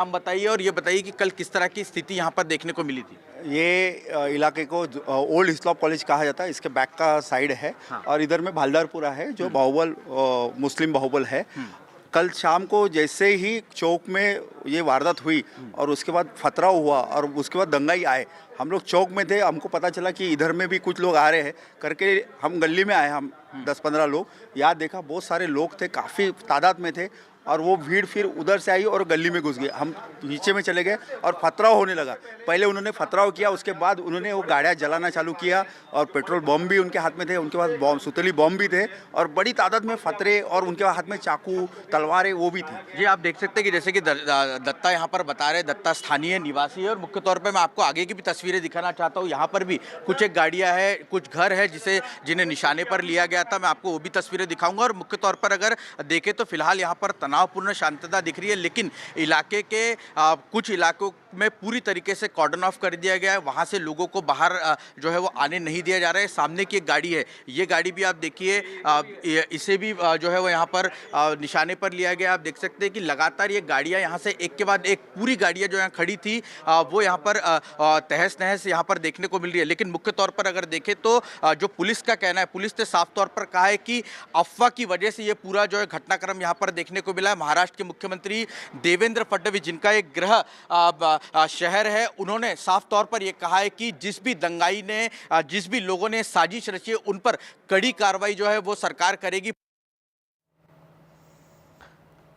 हम बताइए और ये बताइए कि कल किस तरह की स्थिति यहाँ पर देखने को मिली थी। ये इलाके को ओल्ड इस्लाम कॉलेज कहा जाता है। इसके बैक का साइड है। हाँ। और इधर में भालदारपुरा है जो बाहुबल मुस्लिम बाहुबल है। कल शाम को जैसे ही चौक में ये वारदात हुई और उसके बाद फतराव हुआ और उसके बाद दंगाई आए, हम लोग चौक में थे, हमको पता चला कि इधर में भी कुछ लोग आ रहे हैं करके हम गली में आए। हम 10-15 लोग यहाँ देखा, बहुत सारे लोग थे, काफ़ी तादाद में थे और वो भीड़ फिर उधर से आई और गली में घुस गई। हम नीचे में चले गए और फतराव होने लगा। पहले उन्होंने फतराव किया, उसके बाद उन्होंने वो गाड़ियाँ जलाना चालू किया और पेट्रोल बम भी उनके हाथ में थे, उनके पास बम सुतली बम भी थे और बड़ी तादाद में फतरे और उनके हाथ में चाकू तलवारें वो भी थी। ये आप देख सकते हैं कि जैसे कि दत्ता यहाँ पर बता रहे, दत्ता स्थानीय निवासी है और मुख्य तौर पे मैं आपको आगे की भी तस्वीरें दिखाना चाहता हूँ। यहाँ पर भी कुछ एक गाड़ियाँ हैं, कुछ घर है जिन्हें निशाने पर लिया गया था। मैं आपको वो भी तस्वीरें दिखाऊंगा और मुख्य तौर पर अगर देखें तो फिलहाल यहाँ पर तनावपूर्ण शांतता दिख रही है, लेकिन इलाके के कुछ इलाकों में पूरी तरीके से कॉर्डन ऑफ कर दिया गया है। वहाँ से लोगों को बाहर जो है वो आने नहीं दिया जा रहा है। सामने की एक गाड़ी है, ये गाड़ी भी आप देखिए, इसे भी जो है वो यहाँ पर निशाने पर लिया गया। आप देख सकते हैं कि लगातार ये गाड़ियाँ यहाँ से एक के बाद एक पूरी गाड़ियाँ जो यहाँ खड़ी थी वो यहाँ पर तहस नहस यहाँ पर देखने को मिल रही है। लेकिन मुख्य तौर पर अगर देखें तो जो पुलिस का कहना है, पुलिस ने साफ तौर पर कहा है कि अफवाह की वजह से ये पूरा जो है घटनाक्रम यहाँ पर देखने को मिला है। महाराष्ट्र के मुख्यमंत्री देवेंद्र फडणवीस, जिनका एक गृह शहर है, उन्होंने साफ तौर पर यह कहा है कि जिस भी दंगाई ने, जिस भी लोगों ने साजिश रची है, उन पर कड़ी कार्रवाई जो है वो सरकार करेगी।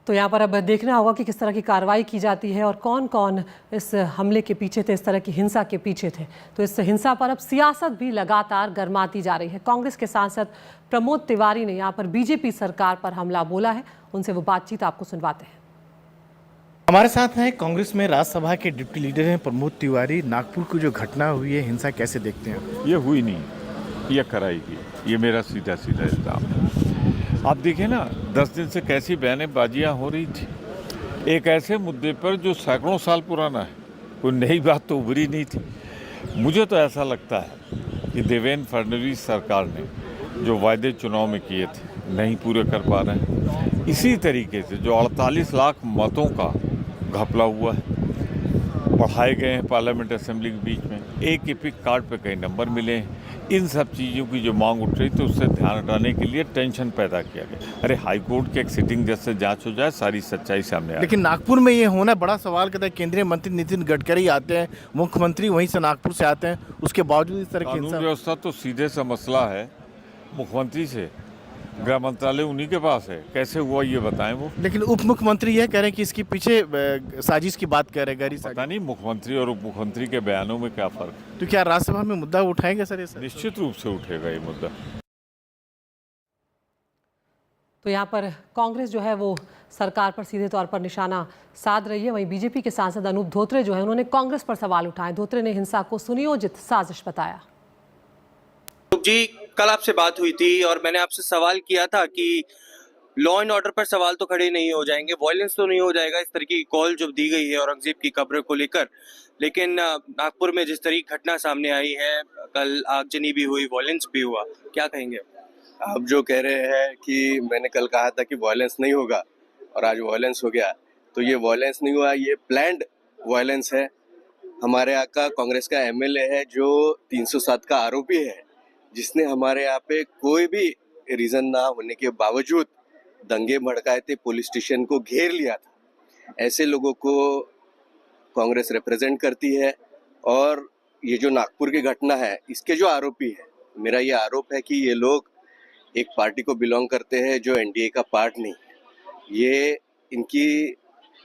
तो यहाँ पर अब देखना होगा कि किस तरह की कार्रवाई की जाती है और कौन कौन इस हमले के पीछे थे, इस तरह की हिंसा के पीछे थे। तो इस हिंसा पर अब सियासत भी लगातार गर्माती जा रही है। कांग्रेस के सांसद प्रमोद तिवारी ने यहाँ पर बीजेपी सरकार पर हमला बोला है, उनसे वो बातचीत आपको सुनवाते हैं। हमारे साथ हैं कांग्रेस में राज्यसभा के डिप्टी लीडर हैं प्रमोद तिवारी। नागपुर की जो घटना हुई है, हिंसा कैसे देखते हैं? ये हुई नहीं, ये कराएगी, ये मेरा सीधा सीधा इल्जाम है। आप देखिए ना, 10 दिन से कैसी बयानबाजियाँ हो रही थी एक ऐसे मुद्दे पर जो सैकड़ों साल पुराना है। कोई नई बात तो उभरी नहीं थी। मुझे तो ऐसा लगता है कि देवेंद्र फडणवीस सरकार ने जो वायदे चुनाव में किए थे नहीं पूरे कर पा रहे हैं। इसी तरीके से जो 48 लाख मतों का घपला हुआ है, बढ़ाए गए हैं पार्लियामेंट असेंबली के बीच में, एक एपिक कार्ड पे कई नंबर मिले हैं, इन सब चीज़ों की जो मांग उठ रही थी उससे ध्यान हटाने के लिए टेंशन पैदा किया गया। अरे हाई कोर्ट के एक सिटिंग जज से जांच हो जाए, सारी सच्चाई सामने आए। लेकिन नागपुर में ये होना बड़ा सवाल करता है। केंद्रीय मंत्री नितिन गडकरी आते हैं, मुख्यमंत्री वहीं से नागपुर से आते हैं, उसके बावजूद इस तरह की कानून हिंसा। व्यवस्था तो सीधे सा मसला है मुख्यमंत्री से, गृह मंत्रालय उन्हीं के पास है। कैसे हुआ ये बताएं वो। लेकिन उप मुख्यमंत्री यह कह रहे हैं कि इसके पीछे साजिश की बात कह रहे हैं, गहरी साजिश। पता नहीं मुख्यमंत्री और उप मुख्यमंत्री के बयानों में क्या फर्क है। तो क्या राज्यसभा में मुद्दा उठाएंगे सर ये सर? निश्चित रूप से उठेगा ये मुद्दा। तो यहाँ पर कांग्रेस जो है वो सरकार पर सीधे तौर पर निशाना साध रही है। वहीं बीजेपी के सांसद अनूप धोत्रे जो है, उन्होंने कांग्रेस पर सवाल उठाए। धोत्रे ने हिंसा को सुनियोजित साजिश बताया। जी, कल आपसे बात हुई थी और मैंने आपसे सवाल किया था कि लॉ एंड ऑर्डर पर सवाल तो खड़े नहीं हो जाएंगे, वायलेंस तो नहीं हो जाएगा, इस तरह की कॉल जो दी गई है औरंगजेब की कब्र को लेकर। लेकिन नागपुर में जिस तरह की घटना सामने आई है, कल आगजनी भी हुई, वायलेंस भी हुआ, क्या कहेंगे? आप जो कह रहे हैं कि मैंने कल कहा था कि वायलेंस नहीं होगा और आज वायलेंस हो गया, तो ये वायलेंस नहीं हुआ, ये प्लान्ड वायलेंस है। हमारे यहाँ का कांग्रेस का एमएलए है जो 307 का आरोपी है, जिसने हमारे यहाँ पे कोई भी रीजन ना होने के बावजूद दंगे भड़काए थे, पुलिस स्टेशन को घेर लिया था। ऐसे लोगों को कांग्रेस रिप्रेजेंट करती है। और ये जो नागपुर की घटना है, इसके जो आरोपी है, मेरा ये आरोप है कि ये लोग एक पार्टी को बिलोंग करते हैं जो एनडीए का पार्ट नहीं है। ये इनकी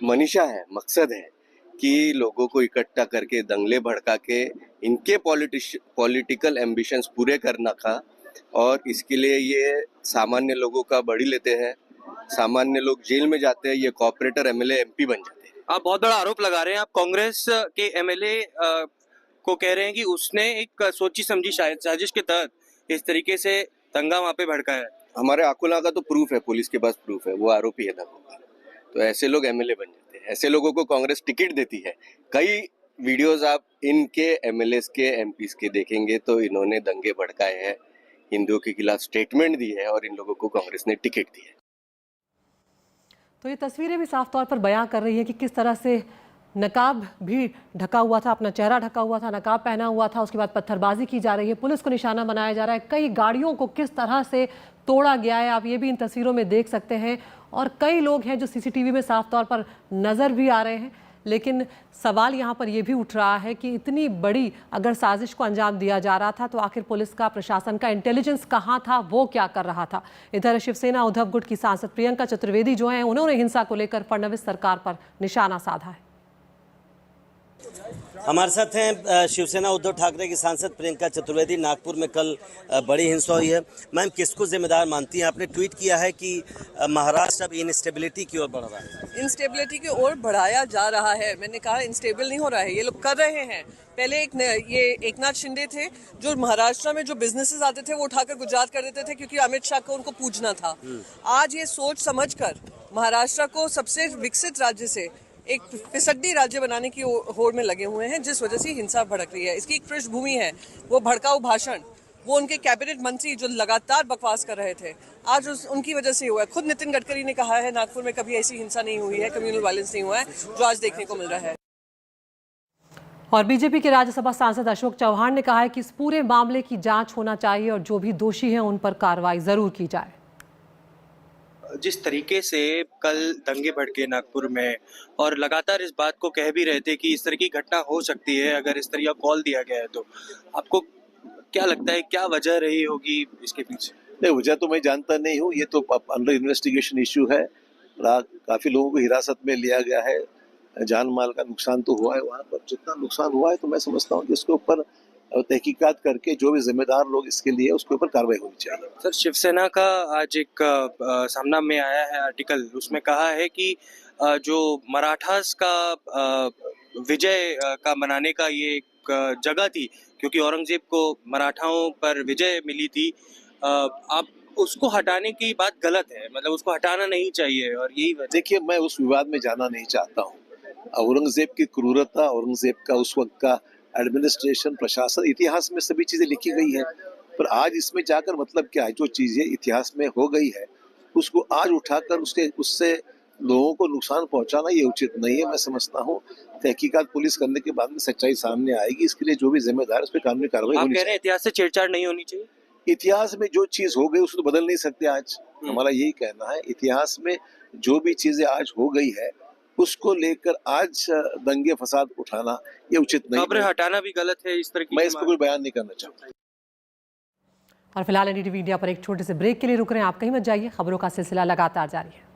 मनीषा है, मकसद है कि लोगों को इकट्ठा करके दंगले भड़का के इनके पॉलिटिकल एम्बिशंस पूरे करना था। और इसके लिए ये सामान्य लोगों का बड़ी लेते हैं, सामान्य लोग जेल में जाते हैं, ये कॉर्पोरेटर एमएलए एमपी बन जाते हैं। आप बहुत बड़ा आरोप लगा रहे हैं। आप कांग्रेस के एमएलए को कह रहे हैं कि उसने एक सोची समझी साजिश के तहत इस तरीके से दंगा वहाँ पे भड़काया है। हमारे आकुला का तो प्रूफ है, पुलिस के पास प्रूफ है, वो आरोपी है दंगों का। तो ऐसे लोग एमएलए बन जाते हैं, ऐसे लोगों को कांग्रेस टिकट देती है। कई वीडियोस आप इनके एमएलएस के एमपीस के देखेंगे तो इन्होंने दंगे भड़काए हैं, हिंदुओं के खिलाफ स्टेटमेंट दी है और इन लोगों को कांग्रेस ने टिकट दी है। तो ये तस्वीरें भी साफ तौर पर बयां कर रही है कि किस तरह से नकाब भी ढका हुआ था, अपना चेहरा ढका हुआ था, नकाब पहना हुआ था। उसके बाद पत्थरबाजी की जा रही है, पुलिस को निशाना बनाया जा रहा है। कई गाड़ियों को किस तरह से तोड़ा गया है आप ये भी इन तस्वीरों में देख सकते हैं। और कई लोग हैं जो सीसीटीवी में साफ तौर पर नज़र भी आ रहे हैं। लेकिन सवाल यहाँ पर यह भी उठ रहा है कि इतनी बड़ी अगर साजिश को अंजाम दिया जा रहा था तो आखिर पुलिस का, प्रशासन का इंटेलिजेंस कहाँ था, वो क्या कर रहा था। इधर शिवसेना उद्धव गुट की सांसद प्रियंका चतुर्वेदी जो हैं, उन्होंने हिंसा को लेकर फडणवीस सरकार पर निशाना साधा है। हमारे साथ हैं शिवसेना उद्धव ठाकरे की सांसद प्रियंका चतुर्वेदी। नागपुर में कल बड़ी हिंसा हुई है। मैम, किसको जिम्मेदार मानती हैं? आपने ट्वीट किया है कि महाराष्ट्र अब इनस्टेबिलिटी की ओर बढ़ रहा है। इंस्टेबिलिटी की ओर बढ़ाया जा रहा है। मैंने कहा इंस्टेबल नहीं हो रहा है, ये लोग कर रहे हैं। पहले ये एकनाथ शिंदे थे जो महाराष्ट्र में जो बिजनेसेस आते थे वो उठाकर गुजरात कर देते थे क्योंकि अमित शाह को उनको पूजना था। आज ये सोच समझकर महाराष्ट्र को सबसे विकसित राज्य से एक फिसड्डी राज्य बनाने की होड़ में लगे हुए हैं, जिस वजह से हिंसा भड़क रही है। इसकी एक पृष्ठभूमि है वो भड़काऊ भाषण, वो उनके कैबिनेट मंत्री जो लगातार बकवास कर रहे थे, आज उनकी वजह से हुआ है। खुद नितिन गडकरी ने कहा है नागपुर में कभी ऐसी हिंसा नहीं हुई है, कम्युनल वायलेंस नहीं हुआ है, जो आज देखने को मिल रहा है। और बीजेपी के राज्यसभा सांसद अशोक चौहान ने कहा है कि इस पूरे मामले की जांच होना चाहिए और जो भी दोषी हैं उन पर कार्रवाई जरूर की जाए। जिस तरीके से कल दंगे भड़के नागपुर में और लगातार इस बात को कह भी रहे थे कि इस तरह की घटना हो सकती है अगर इस तरह का कॉल दिया गया है, तो आपको क्या लगता है क्या वजह रही होगी इसके पीछे? नहीं, वजह तो मैं जानता नहीं हूँ। ये तो अंडर इन्वेस्टिगेशन इश्यू है। काफी लोगों को हिरासत में लिया गया है, जान माल का नुकसान तो हुआ है। वहाँ पर जितना नुकसान हुआ है तो मैं समझता हूँ कि उसके ऊपर तहकीकात करके जो भी जिम्मेदार लोग इसके लिए उसके ऊपर कार्रवाई होनी चाहिए। सर, शिवसेना का आज एक सामना में आया है आर्टिकल, उसमें कहा है कि जो मराठास का विजय का मनाने का ये एक जगह थी क्योंकि औरंगजेब को मराठाओं पर विजय मिली थी, आप उसको हटाने की बात गलत है, मतलब उसको हटाना नहीं चाहिए। और यही देखिए, मैं उस विवाद में जाना नहीं चाहता हूँ। औरंगजेब की क्रूरता, औरंगजेब का उस वक्त का एडमिनिस्ट्रेशन, प्रशासन, इतिहास में सभी चीजें लिखी गई है। पर आज इसमें जाकर मतलब क्या है? जो चीजें इतिहास में हो गई है उसको आज उठाकर उससे लोगों को नुकसान पहुंचाना ये उचित नहीं है। मैं समझता हूँ तहकीकात पुलिस करने के बाद में सच्चाई सामने आएगी। इसके लिए जो भी जिम्मेदार उस पर कानूनी कार्रवाई होनी चाहिए। इतिहास से छेड़छाड़ नहीं होनी चाहिए। इतिहास में जो चीज हो गई उसको तो बदल नहीं सकते आज। हमारा यही कहना है, इतिहास में जो भी चीजें आज हो गई है उसको लेकर आज दंगे फसाद उठाना ये उचित नहीं। खबरें हटाना भी गलत है इस तरह की। मैं इस पर कोई बयान नहीं करना चाहता। और फिलहाल एनडीटीवी इंडिया पर एक छोटे से ब्रेक के लिए रुक रहे हैं, आप कहीं मत जाइए, खबरों का सिलसिला लगातार जारी है।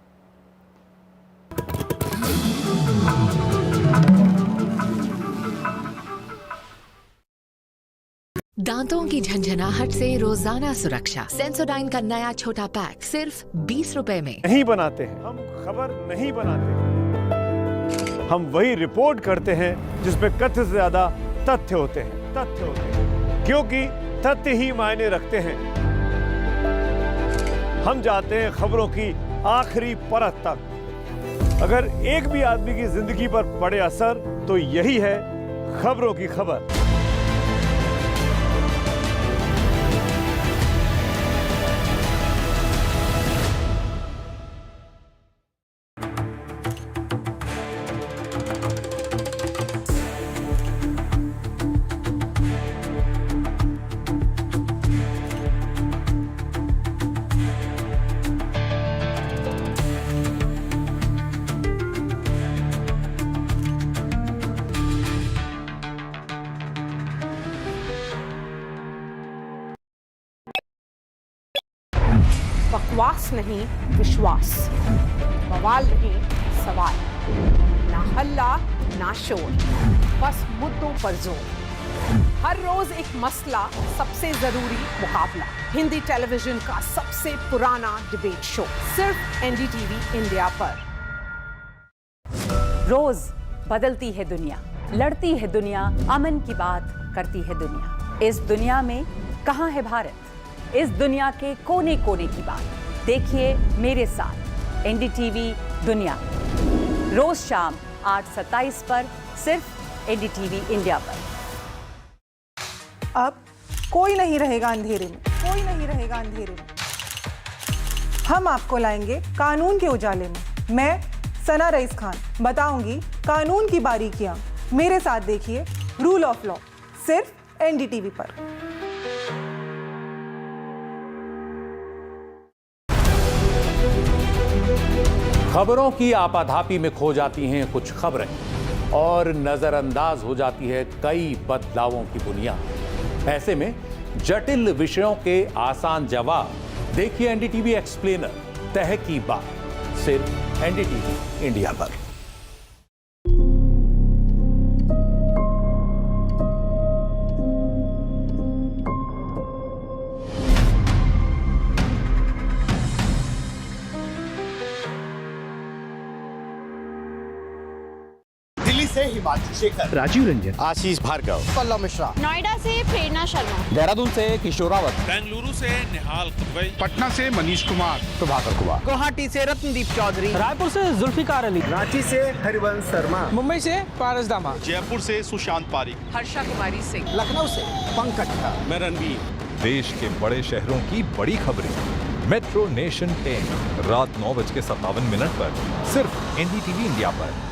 दांतों की झंझनाहट से रोजाना सुरक्षा। सेंसोडाइन का नया छोटा पैक सिर्फ 20 रुपए में। नहीं बनाते हैं हम, खबर नहीं बनाते, हम वही रिपोर्ट करते हैं जिसमें कथ्य से ज्यादा तथ्य होते हैं, क्योंकि तथ्य ही मायने रखते हैं। हम जाते हैं खबरों की आखिरी परत तक। अगर एक भी आदमी की जिंदगी पर पड़े असर तो यही है खबरों की खबर। बकवास नहीं विश्वास, बवाल नहीं सवाल, ना हल्ला ना शोर, बस मुद्दों पर जोर। हर रोज एक मसला, सबसे जरूरी मुकाबला। हिंदी टेलीविजन का सबसे पुराना डिबेट शो सिर्फ एनडीटीवी इंडिया पर। रोज बदलती है दुनिया, लड़ती है दुनिया, अमन की बात करती है दुनिया। इस दुनिया में कहाँ है भारत? इस दुनिया के कोने कोने की बात देखिए मेरे साथ एनडीटीवी दुनिया, रोज शाम 8:27 पर सिर्फ एनडीटीवी इंडिया पर। अब कोई नहीं रहेगा अंधेरे में, कोई नहीं रहेगा अंधेरे में। हम आपको लाएंगे कानून के उजाले में। मैं सना रईस खान बताऊंगी कानून की बारीकियां मेरे साथ देखिए रूल ऑफ लॉ, सिर्फ एनडीटीवी पर। खबरों की आपाधापी में खो जाती हैं कुछ खबरें और नजरअंदाज हो जाती है कई बदलावों की बुनियाद। ऐसे में जटिल विषयों के आसान जवाब देखिए एनडीटीवी एक्सप्लेनर, तह की बात, सिर्फ एनडीटीवी इंडिया पर। से हिमांशु शेखर, राजीव रंजन, आशीष भार्गव, पल्लव मिश्रा, नोएडा से प्रेरणा शर्मा, देहरादून से किशोर रावत, बेंगलुरु से निहाल कुरवई, पटना से मनीष कुमार, प्रभाकर कुमार, गुवाहाटी से रत्नदीप चौधरी, रायपुर से जुल्फिकार अली, रांची से हरिवंश शर्मा, मुंबई से पारस दामा, जयपुर से सुशांत पारिक, हर्षा कुमारी सिंह, लखनऊ से पंकज झा, मैं रणवीर। देश के बड़े शहरों की बड़ी खबरें मेट्रो नेशन 10 रात 9:57 पर सिर्फ एनडीटीवी इंडिया पर।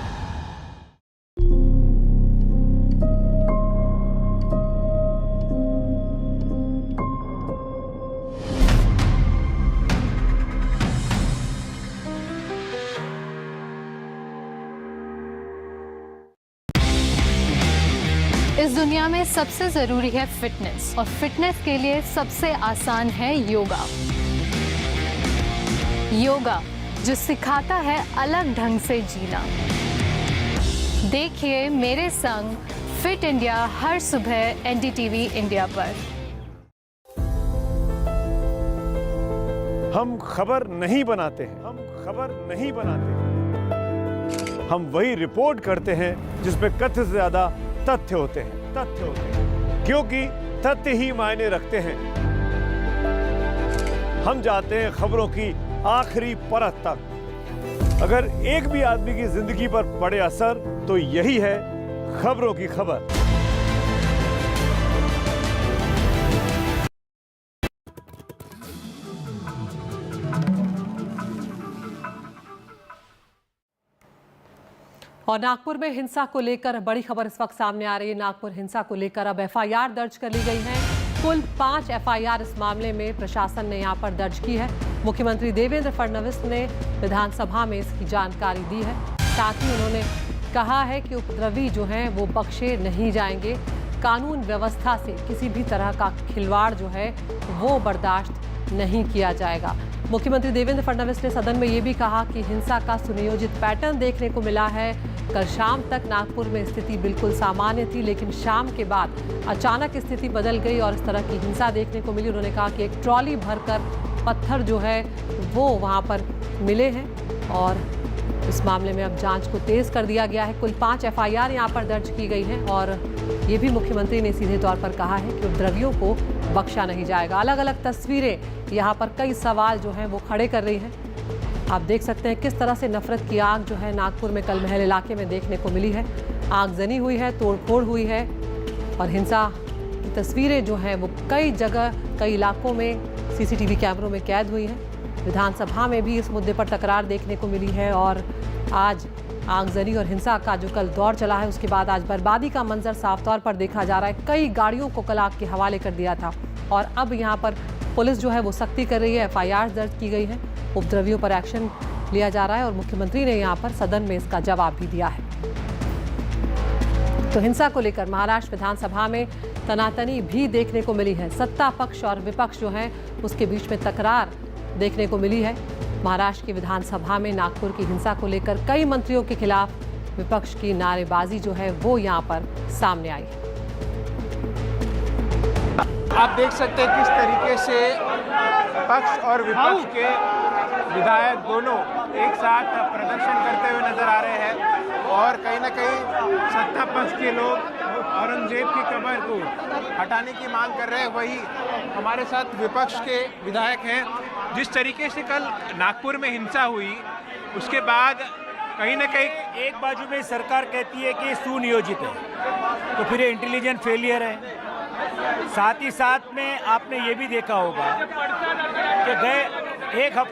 इस दुनिया में सबसे जरूरी है फिटनेस, और फिटनेस के लिए सबसे आसान है योगा। योगा जो सिखाता है अलग ढंग से जीना। देखिए मेरे संग फिट इंडिया हर सुबह एनडीटीवी इंडिया पर। हम खबर नहीं बनाते हैं, हम खबर नहीं बनाते हैं, हम वही रिपोर्ट करते हैं जिसमें कथ्य से ज्यादा तथ्य होते हैं, तथ्य होते हैं, क्योंकि तथ्य ही मायने रखते हैं। हम जाते हैं खबरों की आखिरी परत तक। अगर एक भी आदमी की जिंदगी पर पड़े असर तो यही है खबरों की खबर। और नागपुर में हिंसा को लेकर बड़ी खबर इस वक्त सामने आ रही है। नागपुर हिंसा को लेकर अब एफआईआर दर्ज कर ली गई है। कुल 5 एफआईआर इस मामले में प्रशासन ने यहां पर दर्ज की है। मुख्यमंत्री देवेंद्र फडणवीस ने विधानसभा में इसकी जानकारी दी है। साथ ही उन्होंने कहा है कि उपद्रवी जो हैं वो बख्शे नहीं जाएंगे। कानून व्यवस्था से किसी भी तरह का खिलवाड़ जो है वो बर्दाश्त नहीं किया जाएगा। मुख्यमंत्री देवेंद्र फडणवीस ने सदन में ये भी कहा कि हिंसा का सुनियोजित पैटर्न देखने को मिला है। कल शाम तक नागपुर में स्थिति बिल्कुल सामान्य थी, लेकिन शाम के बाद अचानक स्थिति बदल गई और इस तरह की हिंसा देखने को मिली। उन्होंने कहा कि एक ट्रॉली भरकर पत्थर जो है वो वहाँ पर मिले हैं और इस मामले में अब जांच को तेज कर दिया गया है। कुल 5 एफआईआर यहाँ पर दर्ज की गई हैं और ये भी मुख्यमंत्री ने सीधे तौर पर कहा है कि उपद्रवियों को बख्शा नहीं जाएगा। अलग अलग तस्वीरें यहाँ पर कई सवाल जो हैं वो खड़े कर रही हैं। आप देख सकते हैं किस तरह से नफरत की आग जो है नागपुर में कल महल इलाके में देखने को मिली है। आगजनी हुई है, तोड़फोड़ हुई है और हिंसा की तस्वीरें जो हैं वो कई जगह कई इलाकों में सीसीटीवी कैमरों में कैद हुई हैं। विधानसभा में भी इस मुद्दे पर तकरार देखने को मिली है और आज आगजनी और हिंसा का जो कल दौर चला है उसके बाद आज बर्बादी का मंजर साफ तौर पर देखा जा रहा है। कई गाड़ियों को कल आग के हवाले कर दिया था और अब यहाँ पर पुलिस जो है वो सख्ती कर रही है। एफआईआर दर्ज की गई है, उपद्रवियों पर एक्शन लिया जा रहा है और मुख्यमंत्री ने यहाँ पर सदन में इसका जवाब भी दिया है। तो हिंसा को लेकर महाराष्ट्र विधानसभा में तनातनी भी देखने को मिली है। सत्ता पक्ष और विपक्ष जो है उसके बीच में तकरार देखने को मिली है। महाराष्ट्र की विधानसभा में नागपुर की हिंसा को लेकर कई मंत्रियों के खिलाफ विपक्ष की नारेबाजी जो है वो यहाँ पर सामने आई है। आप देख सकते हैं किस तरीके से पक्ष और विपक्ष के विधायक दोनों एक साथ प्रदर्शन करते हुए नजर आ रहे हैं और कहीं ना कहीं सत्ता पक्ष के लोग औरंगजेब की कब्र को हटाने की मांग कर रहे हैं। वही हमारे साथ विपक्ष के विधायक हैं। जिस तरीके से कल नागपुर में हिंसा हुई उसके बाद कहीं ना कहीं एक बाजू में सरकार कहती है कि सुनियोजित है तो फिर ये इंटेलिजेंट फेलियर है। साथ ही साथ में आपने ये भी देखा होगा कि गए एक हफ्ते